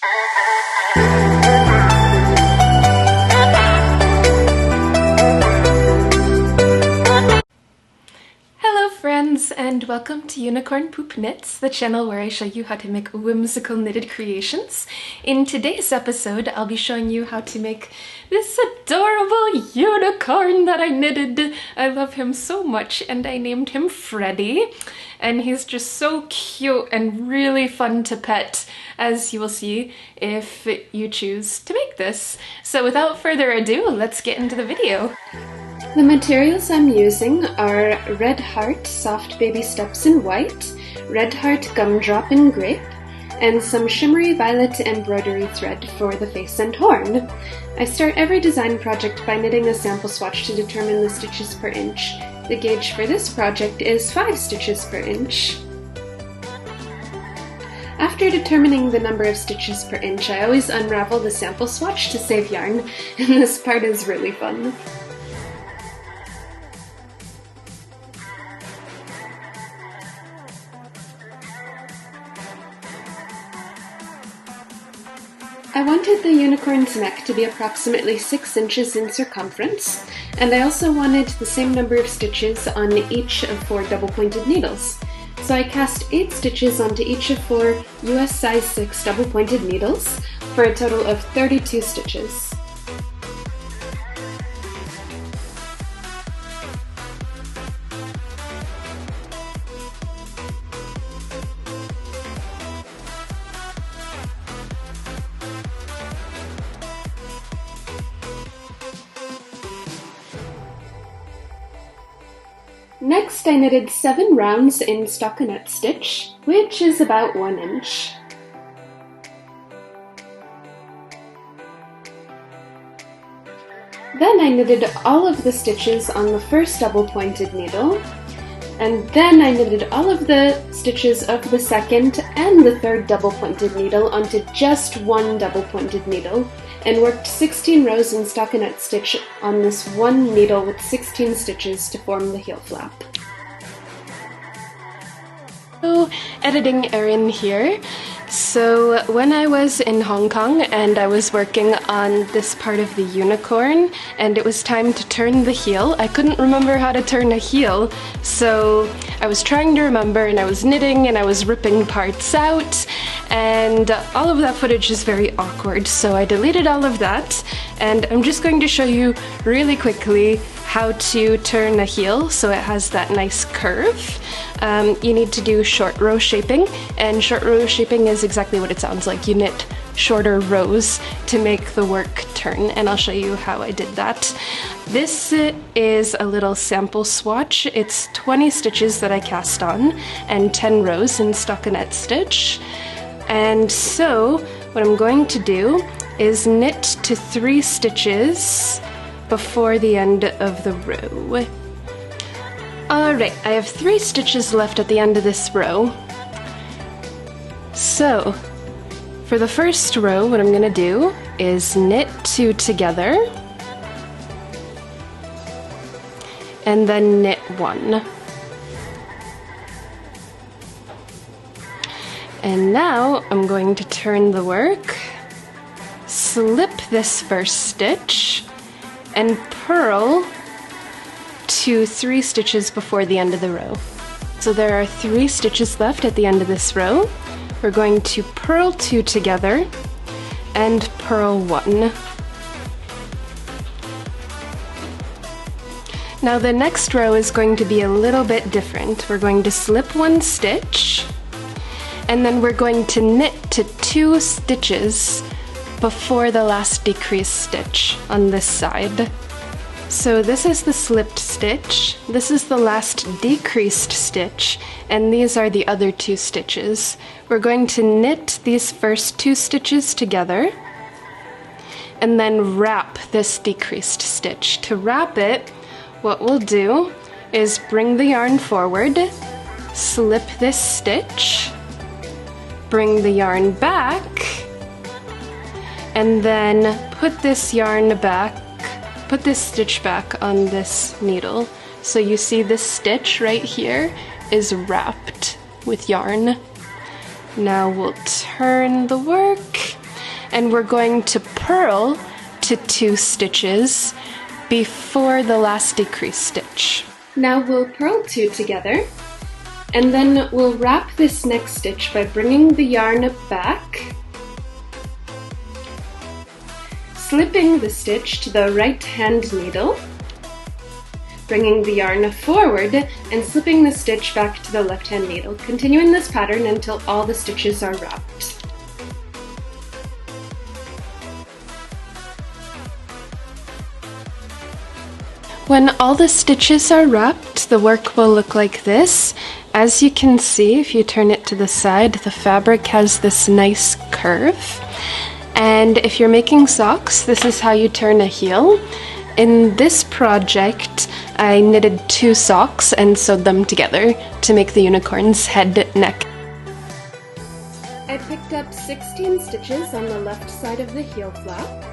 Hello friends, and welcome to Unicorn Poop Knits, the channel where I show you how to make whimsical knitted creations. In today's episode, I'll be showing you how to make this adorable unicorn that I knitted. I love him so much, and I named him Freddy. And he's just so cute and really fun to pet, as you will see if you choose to make this. So without further ado, let's get into the video. The materials I'm using are Red Heart Soft Baby Steps in white, Red Heart Gumdrop in grape, and some shimmery violet embroidery thread for the face and horn. I start every design project by knitting a sample swatch to determine the stitches per inch. The gauge for this project is 5 stitches per inch. After determining the number of stitches per inch, I always unravel the sample swatch to save yarn, and this part is really fun. I wanted the unicorn's neck to be approximately 6 inches in circumference, and I also wanted the same number of stitches on each of 4 double-pointed needles. So I cast 8 stitches onto each of 4 US size 6 double-pointed needles, for a total of 32 stitches. Next, I knitted 7 rounds in stockinette stitch, which is about 1 inch. Then I knitted all of the stitches on the first double-pointed needle, and then I knitted all of the stitches of the second and the third double-pointed needle onto just 1 double-pointed needle, and worked 16 rows in stockinette stitch on this one needle with 16 stitches to form the heel flap. So, editing Erin here. So when I was in Hong Kong and I was working on this part of the unicorn and it was time to turn the heel, I couldn't remember how to turn a heel, so I was trying to remember and I was knitting and I was ripping parts out, and all of that footage is very awkward, so I deleted all of that, and I'm just going to show you really quickly how to turn a heel so it has that nice curve. You need to do short row shaping, and short row shaping is exactly what it sounds like. You knit shorter rows to make the work turn, and I'll show you how I did that. This is a little sample swatch. It's 20 stitches that I cast on and 10 rows in stockinette stitch. And so what I'm going to do is knit to 3 stitches before the end of the row. Alright, I have 3 stitches left at the end of this row. So, for the first row, what I'm going to do is knit 2 together, and then knit 1. And now I'm going to turn the work, slip this first stitch, and purl to 3 stitches before the end of the row. So there are 3 stitches left at the end of this row. We're going to purl 2 together and purl 1. Now the next row is going to be a little bit different. We're going to slip 1 stitch, and then we're going to knit to 2 stitches before the last decreased stitch on this side. So this is the slipped stitch, this is the last decreased stitch, and these are the other 2 stitches. We're going to knit these first 2 stitches together, and then wrap this decreased stitch. To wrap it, what we'll do is bring the yarn forward, slip this stitch, bring the yarn back, and then put this yarn back, put this stitch back on this needle. So you see this stitch right here is wrapped with yarn. Now we'll turn the work, and we're going to purl to 2 stitches before the last decrease stitch. Now we'll purl 2 together, and then we'll wrap this next stitch by bringing the yarn back, slipping the stitch to the right hand needle, bringing the yarn forward and slipping the stitch back to the left hand needle, continuing this pattern until all the stitches are wrapped. When all the stitches are wrapped, the work will look like this. As you can see, if you turn it to the side, the fabric has this nice curve. And if you're making socks, this is how you turn a heel. In this project, I knitted 2 socks and sewed them together to make the unicorn's head, neck. I picked up 16 stitches on the left side of the heel flap.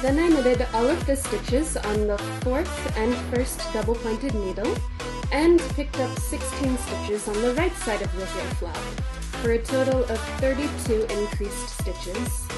Then I knitted all of the stitches on the 4th and 1st double pointed needle and picked up 16 stitches on the right side of the heel flap for a total of 32 increased stitches.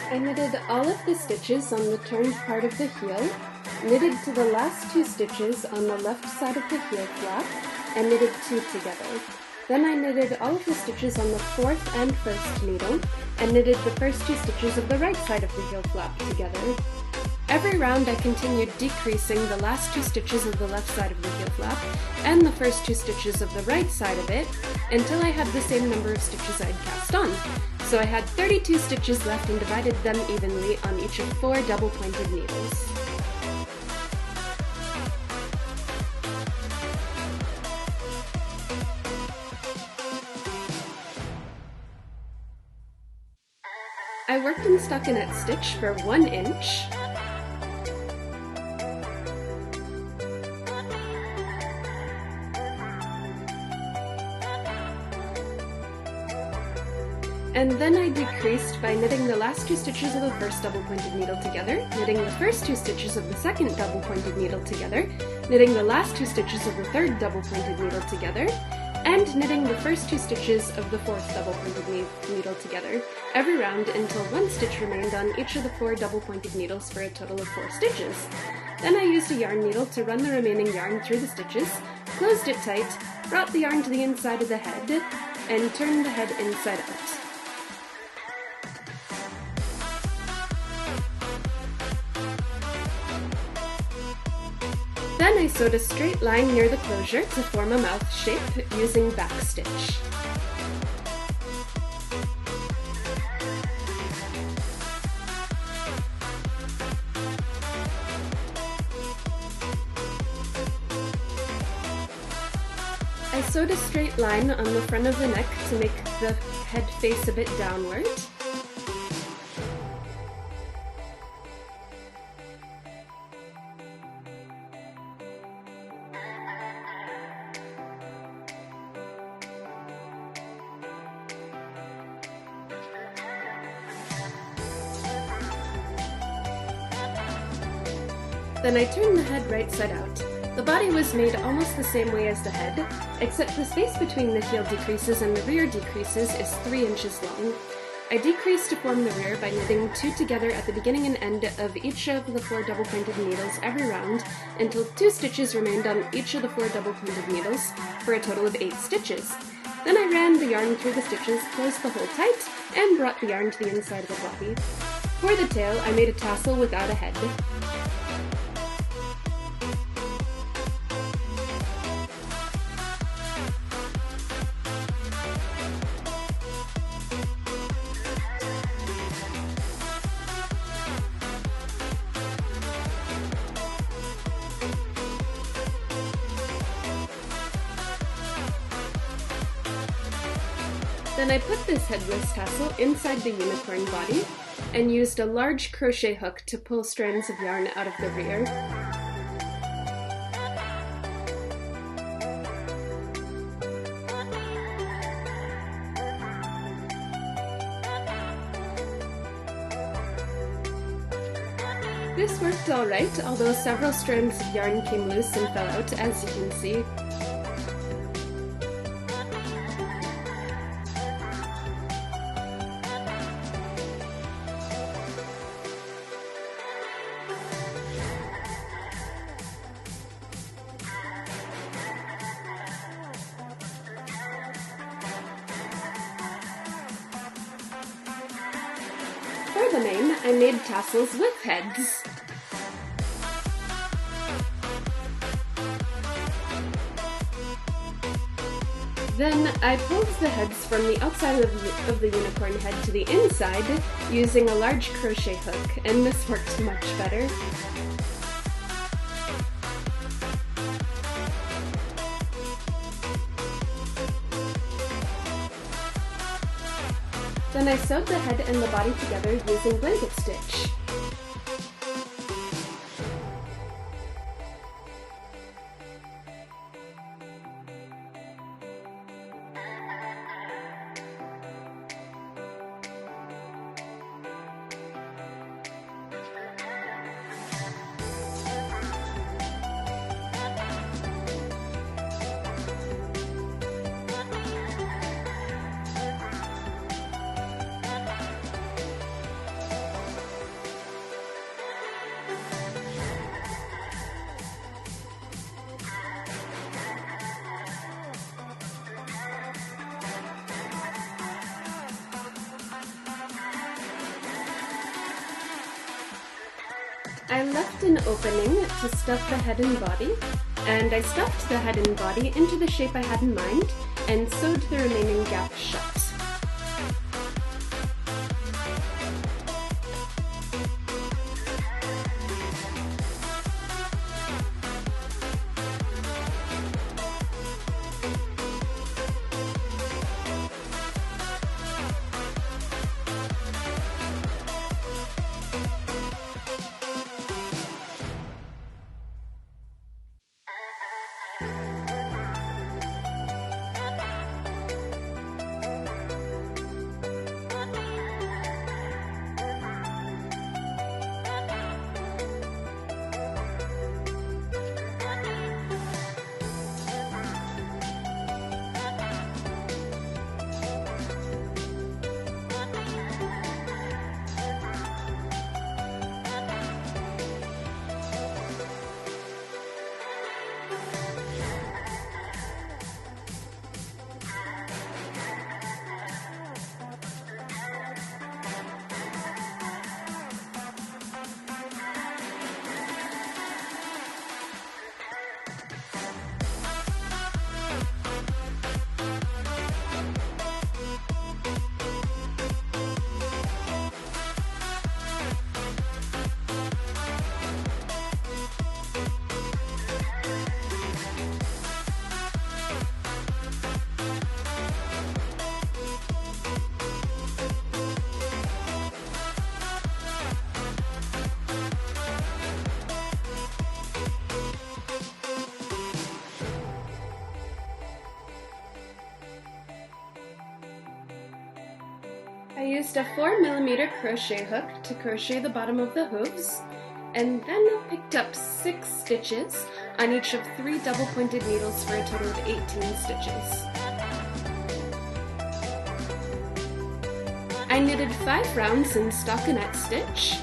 I knitted all of the stitches on the turned part of the heel, knitted to the last 2 stitches on the left side of the heel flap, and knitted 2 together. Then I knitted all of the stitches on the 4th and 1st needle, and knitted the first 2 stitches of the right side of the heel flap together. Every round I continued decreasing the last 2 stitches of the left side of the heel flap, and the first 2 stitches of the right side of it, until I had the same number of stitches I'd cast on. So I had 32 stitches left and divided them evenly on each of 4 double pointed needles. I worked in stockinette stitch for 1 inch, and then I decreased by knitting the last 2 stitches of the first double pointed needle together, knitting the first 2 stitches of the second double pointed needle together, knitting the last 2 stitches of the third double pointed needle together, and knitting the first 2 stitches of the 4th double pointed needle together, every round until 1 stitch remained on each of the 4 double pointed needles for a total of 4 stitches. Then I used a yarn needle to run the remaining yarn through the stitches, closed it tight, brought the yarn to the inside of the head, and turned the head inside out. Then I sewed a straight line near the closure to form a mouth shape using backstitch. I sewed a straight line on the front of the neck to make the head face a bit downward. Then I turned the head right side out. The body was made almost the same way as the head, except the space between the heel decreases and the rear decreases is 3 inches long. I decreased to form the rear by knitting 2 together at the beginning and end of each of the 4 double-pointed needles every round until 2 stitches remained on each of the 4 double-pointed needles for a total of 8 stitches. Then I ran the yarn through the stitches, closed the hole tight, and brought the yarn to the inside of the body. For the tail, I made a tassel without a head. Then I put this headless tassel inside the unicorn body and used a large crochet hook to pull strands of yarn out of the rear. This worked alright, although several strands of yarn came loose and fell out, as you can see. For the mane, I made tassels with heads. Then I pulled the heads from the outside of the unicorn head to the inside using a large crochet hook, and this worked much better. Then I sewed the head and the body together using blanket stitch. I left an opening to stuff the head and body, and I stuffed the head and body into the shape I had in mind and sewed the remaining gap shut. I used a 4mm crochet hook to crochet the bottom of the hooves, and then picked up 6 stitches on each of 3 double-pointed needles for a total of 18 stitches. I I knitted 5 rounds in stockinette stitch.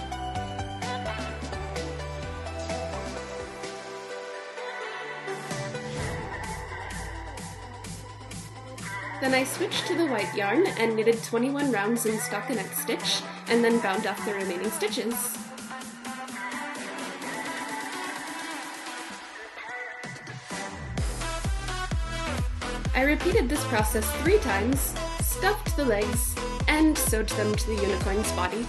Then I switched to the white yarn and knitted 21 rounds in stockinette stitch, and then bound off the remaining stitches. I repeated this process 3 times, stuffed the legs, and sewed them to the unicorn's body.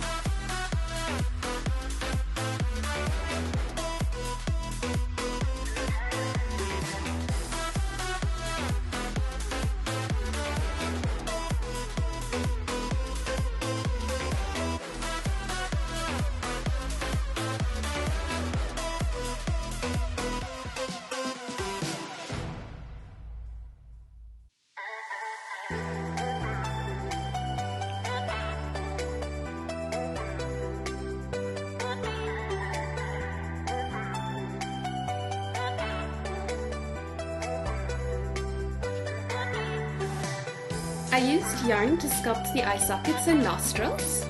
I used yarn to sculpt the eye sockets and nostrils.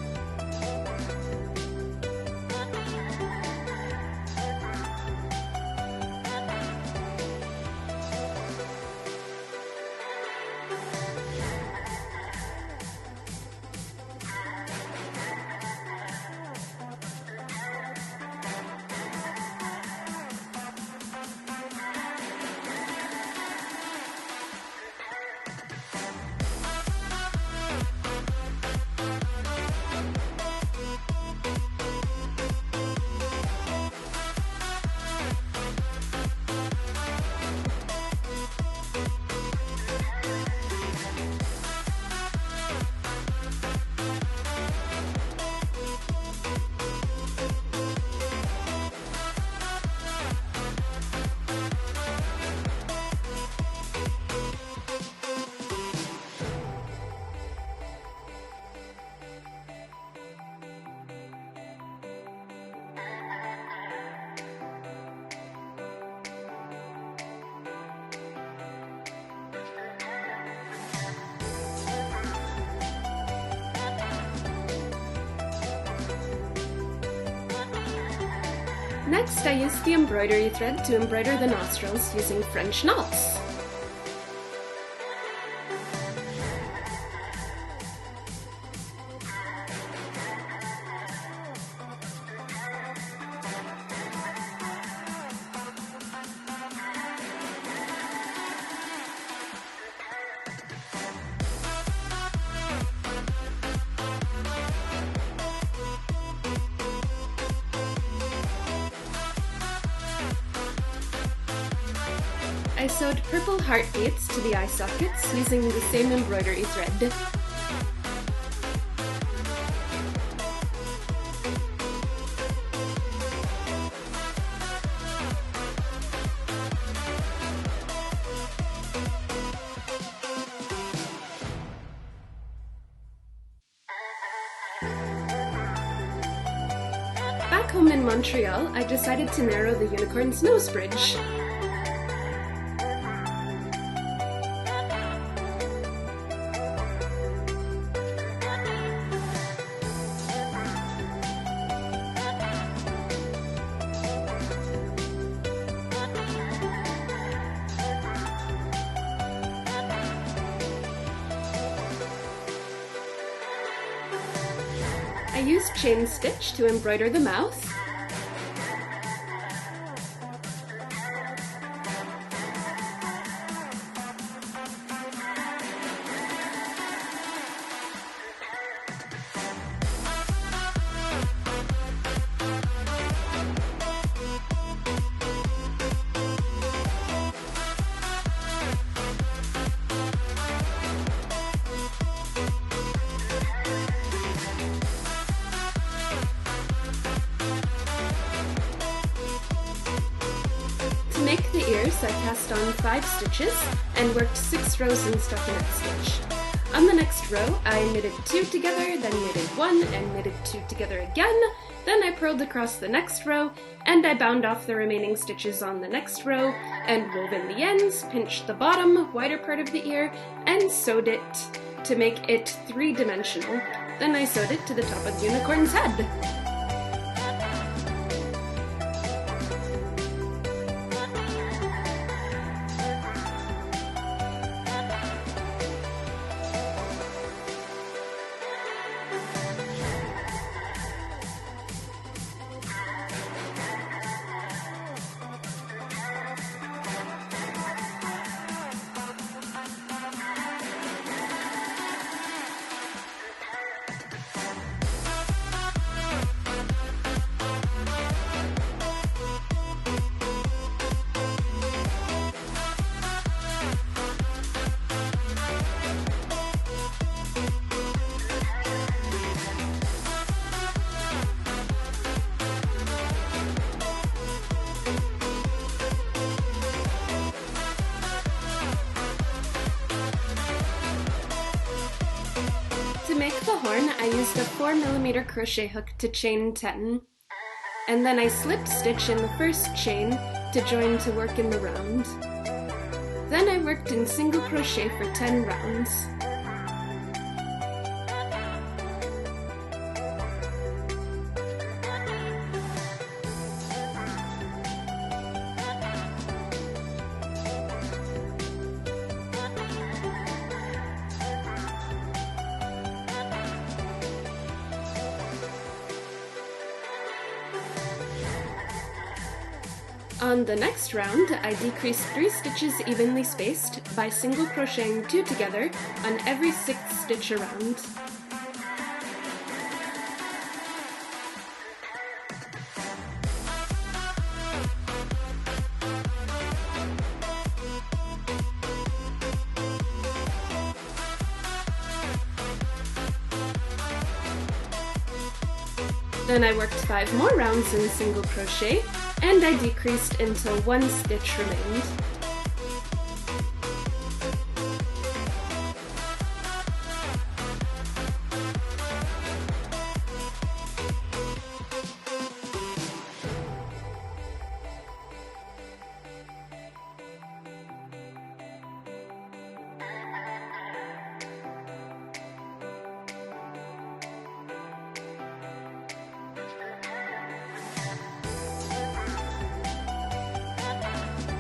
Next, I used the embroidery thread to embroider the nostrils using French knots. I sewed purple heart beads to the eye sockets using the same embroidery thread. Back home in Montreal, I decided to narrow the unicorn's nose bridge. I used chain stitch to embroider the mouth. To make the ears, I cast on 5 stitches and worked 6 rows in stockinette stitch. On the next row, I knitted 2 together, then knitted 1 and knitted 2 together again. Then I purled across the next row, and I bound off the remaining stitches on the next row, and wove in the ends, pinched the bottom, wider part of the ear, and sewed it to make it 3-dimensional. Then I sewed it to the top of the unicorn's head. To make the horn, I used a 4mm crochet hook to chain 10, and then I slip stitch in the first chain to join to work in the round. Then I worked in single crochet for 10 rounds. On the next round, I decreased 3 stitches evenly spaced by single crocheting 2 together on every 6th stitch around. Then I worked 5 more rounds in single crochet, and I decreased until 1 stitch remained.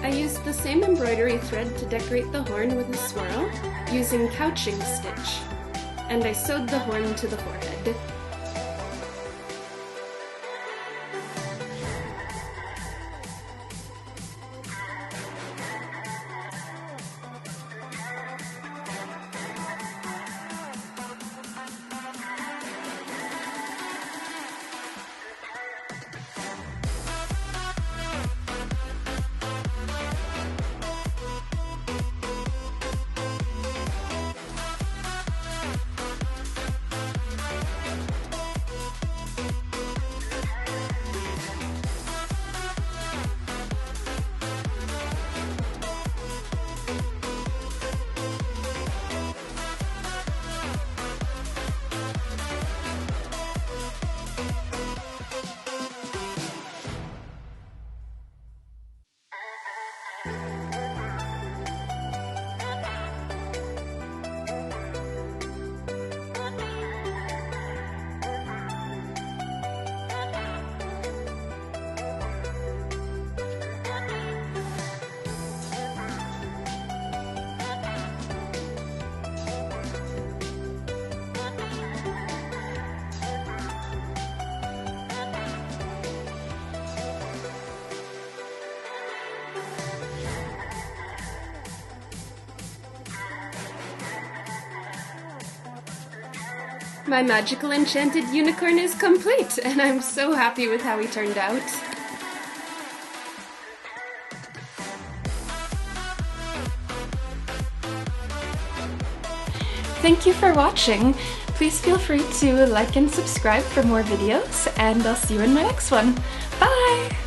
I used the same embroidery thread to decorate the horn with a swirl, using couching stitch, and I sewed the horn to the forehead. My magical enchanted unicorn is complete, and I'm so happy with how he turned out. Thank you for watching. Please feel free to like and subscribe for more videos, and I'll see you in my next one. Bye!